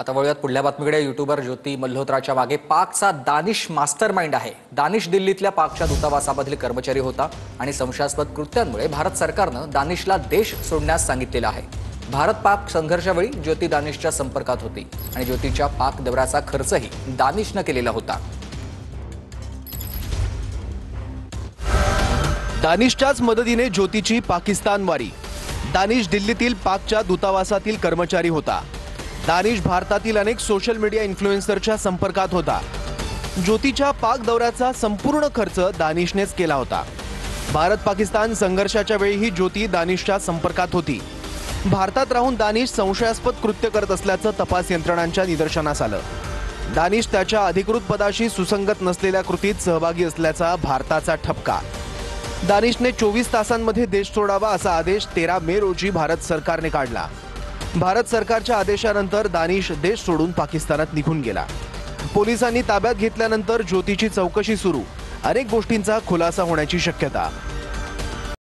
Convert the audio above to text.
आता वळूयात पुढल्या बातमीकडे। युट्यूबर ज्योती मल्होत्राच्या मागे पाकचा दानिश मास्टरमाइंड आहे। दानिश दिल्लीतल्या पाकच्या दूतावासामधील कर्मचारी होता आणि संशयास्पद कृत्यांमुळे भारत सरकारनं दानिशला देश सोडण्यास सांगितलेलं आहे। भारत पाक संघर्षावेळी ज्योती दानिशच्या संपर्कात होती आणि ज्योतीच्या पाक दौऱ्याचा खर्चही दानिशनं केलेला होता। दानिशच्याच मदतीने ज्योतीची पाकिस्तान वारी। दानिश दिल्लीतील पाकच्या दूतावासातील कर्मचारी होता। दानिश भारतातील अनेक सोशल मीडिया इन्फ्लुएन्सरच्या संपर्कात होता। ज्योतीच्या पाक दौऱ्याचा संपूर्ण खर्च दानिशनेच केला होता। भारत पाकिस्तान संघर्षाच्या वेळीही ज्योती दानिशच्या संपर्कात होती। भारतात राहून दानिश संशयास्पद कृत्य करत असल्याचं तपास यंत्रणांच्या निदर्शनास आलं। दानिश त्याच्या अधिकृत पदाशी सुसंगत नसलेल्या कृतीत सहभागी असल्याचा भारताचा ठपका। दानिशने 24 तासांमध्ये देश सोडावा असा आदेश 13 मे रोजी भारत सरकारने काढला। भारत सरकारच्या आदेशानंतर दानिश देश सोडून पाकिस्तानात निघून गेला। पोलिसांनी ताब्यात घेतल्यानंतर ज्योतीची चौकशी सुरू। अनेक गोष्टींचा खुलासा होण्याची शक्यता।